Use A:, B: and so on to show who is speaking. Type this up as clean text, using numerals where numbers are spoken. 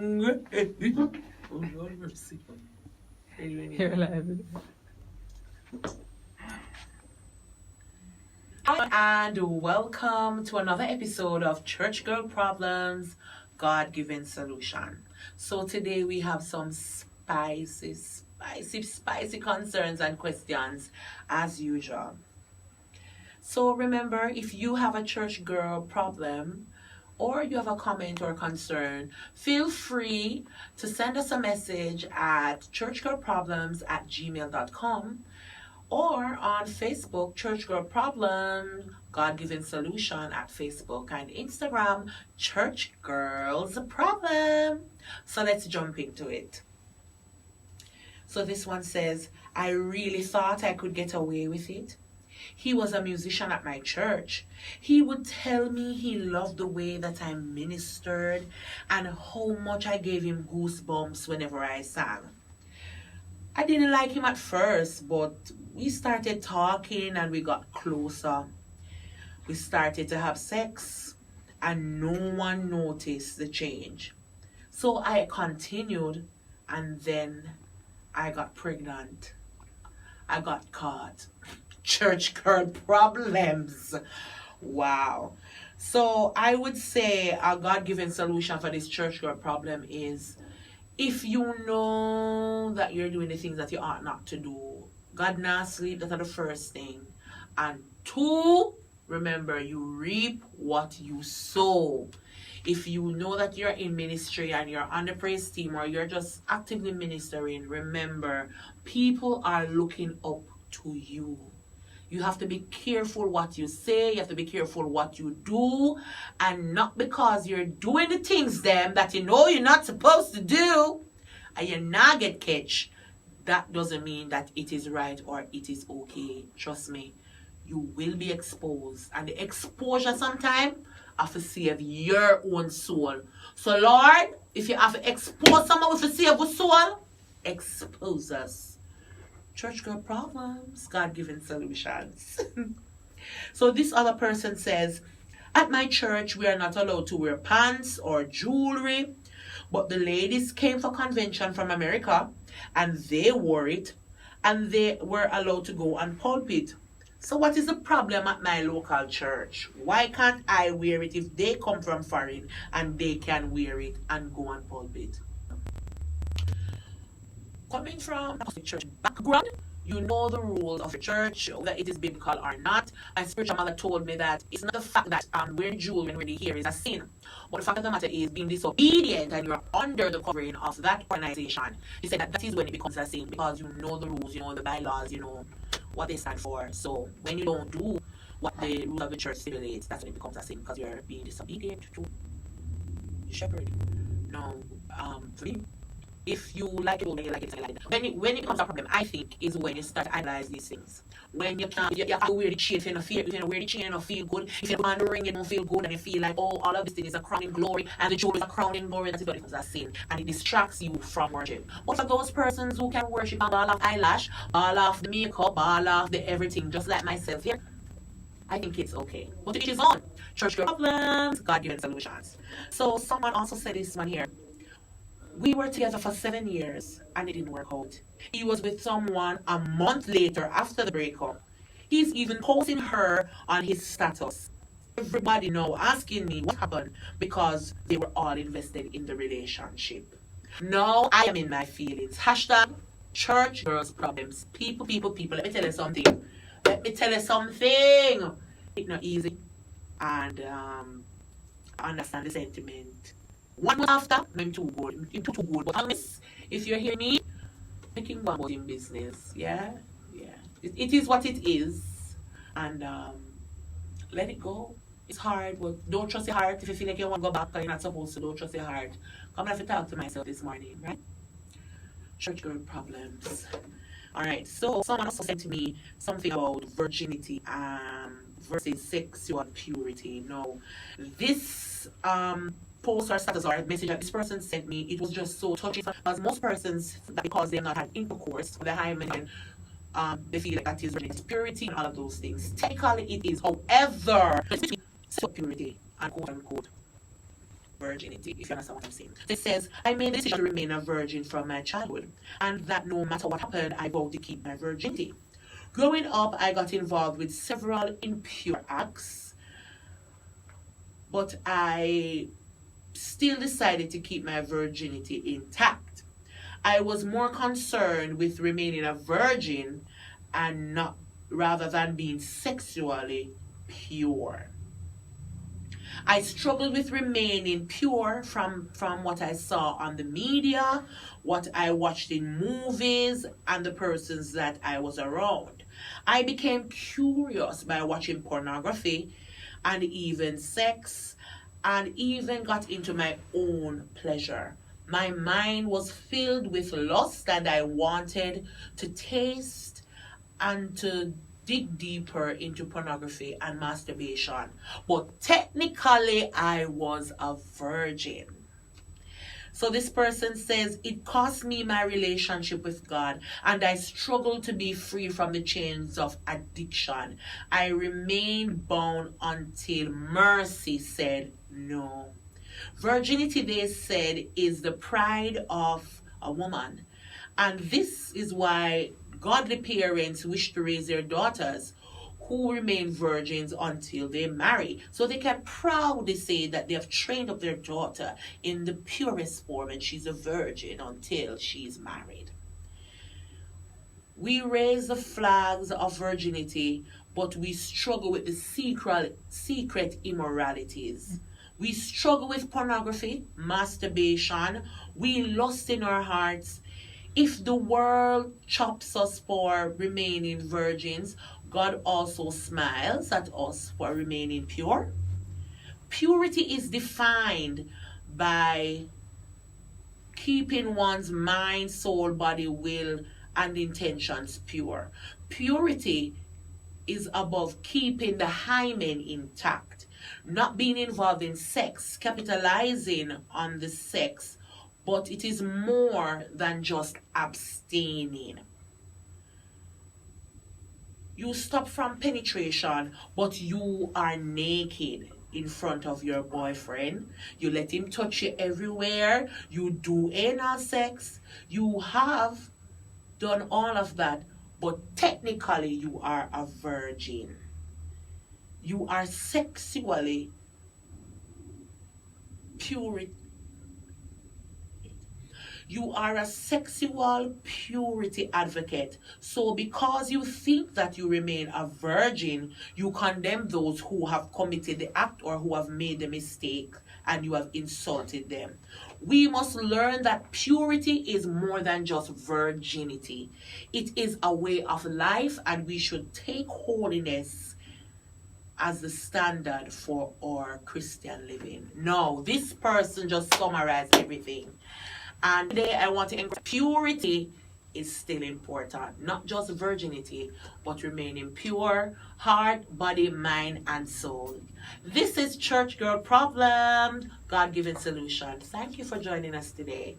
A: Oh, Lord mercy.
B: You're live.
A: Hi, and welcome to another episode of Church Girl Problems, God-Given Solution. So today we have some spicy concerns and questions as usual. So remember, if you have a church girl problem or you have a comment or concern, feel free to send us a message at churchgirlproblems@gmail.com or on Facebook, Church Girl Problem, God-Given Solution at Facebook, and Instagram, Church Girls Problem. So let's jump into it. So this one says, I really thought I could get away with it. He was a musician at my church. He would tell me he loved the way that I ministered and how much I gave him goosebumps whenever I sang. I didn't like him at first, but we started talking and we got closer. We started to have sex and no one noticed the change. So I continued and then I got pregnant. I got caught. Church girl problems. Wow. So I would say a God-given solution for this church girl problem is, if you know that you're doing the things that you ought not to do, God not sleep, that's the first thing. And two, remember, you reap what you sow. If you know that you're in ministry and you're on the praise team or you're just actively ministering, remember, people are looking up to you. You have to be careful what you say. You have to be careful what you do. And not because you're doing the things them that you know you're not supposed to do and you not get catch, that doesn't mean that it is right or it is okay. Trust me, you will be exposed. And the exposure sometimes have to save your own soul. So Lord, if you have to expose someone with a save your soul, expose us. Church girl problems, God-given solutions. So this other person says, at my church, we are not allowed to wear pants or jewelry, but the ladies came for convention from America and they wore it and they were allowed to go on pulpit. So what is the problem at my local church? Why can't I wear it if they come from foreign and they can wear it and go on pulpit? Coming from a church background, you know the rules of the church, whether it is biblical or not. My spiritual mother told me that it's not the fact that wearing jewelry and wearing hair is a sin, but the fact of the matter is being disobedient and you're under the covering of that organization. She said that is when it becomes a sin, because you know the rules, you know the bylaws, you know what they stand for. So when you don't do what the rules of the church stipulates, that's when it becomes a sin, because you're being disobedient to the shepherd. No, for me, if you like it, you like it, like that. When it becomes a problem, I think, is when you start to idolize these things. When you can't, you have to wear the chain if you don't feel, if you don't wear the chain, you don't feel good. If you want the ring, you don't feel good, and you feel like, oh, all of this thing is a crowning glory, and the jewelry is a crowning glory, that is when it becomes a sin, and it distracts you from worship. But for those persons who can worship all of eyelash, all of the makeup, all of the everything, just like myself here, I think it's okay. But it is on. Church girl problems, God-given solutions. So someone also said this one here. We were together for 7 years and it didn't work out. He was with someone a month later after the breakup. He's even posting her on his status. Everybody now asking me what happened, because they were all invested in the relationship. Now I am in my feelings. Hashtag church girls problems. People. Let me tell you something. It's not easy. And I understand the sentiment. 1 month after, I'm too good. But honest, if you hear me, making one more in business, yeah. It is what it is, and let it go. It's hard, but don't trust your heart. If you feel like you want to go back and you're not supposed to, don't trust your heart. I'm gonna have to talk to myself this morning, right? Church girl problems. All right. So someone also said to me something about virginity versus sexual purity. No, this post or status or message that this person sent me, it was just so touching, because most persons, that because they have not had intercourse with the high men, they feel like that is virginity, purity, and all of those things. Technically, it is. However, sexual purity and quote unquote virginity, if you understand what I'm saying. It says, I made the decision to remain a virgin from my childhood, and that no matter what happened, I vowed to keep my virginity. Growing up, I got involved with several impure acts, but I still decided to keep my virginity intact. I was more concerned with remaining a virgin and not rather than being sexually pure. I struggled with remaining pure from what I saw on the media, what I watched in movies, and the persons that I was around. I became curious by watching pornography and even sex, and even got into my own pleasure. My mind was filled with lust, and I wanted to taste and to dig deeper into pornography and masturbation. But technically, I was a virgin. So this person says, it cost me my relationship with God, and I struggled to be free from the chains of addiction. I remained bound until mercy said no. Virginity, they said, is the pride of a woman. And this is why godly parents wish to raise their daughters who remain virgins until they marry, so they can proudly say that they have trained up their daughter in the purest form and she's a virgin until she's married. We raise the flags of virginity, but we struggle with the secret immoralities. We struggle with pornography, masturbation. We lust in our hearts. If the world chops us for remaining virgins, God also smiles at us for remaining pure. Purity is defined by keeping one's mind, soul, body, will, and intentions pure. Purity is above keeping the hymen intact, not being involved in sex, capitalizing on the sex, but it is more than just abstaining. You stop from penetration, but you are naked in front of your boyfriend. You let him touch you everywhere. You do anal sex. You have done all of that, but technically you are a virgin. You are sexually pure. You are a sexual purity advocate. So because you think that you remain a virgin, you condemn those who have committed the act or who have made the mistake, and you have insulted them. We must learn that purity is more than just virginity. It is a way of life, and we should take holiness as the standard for our Christian living. No, this person just summarized everything. And today I want to encourage purity is still important. Not just virginity, but remaining pure, heart, body, mind, and soul. This is Church Girl Problems, God-given solutions. Thank you for joining us today.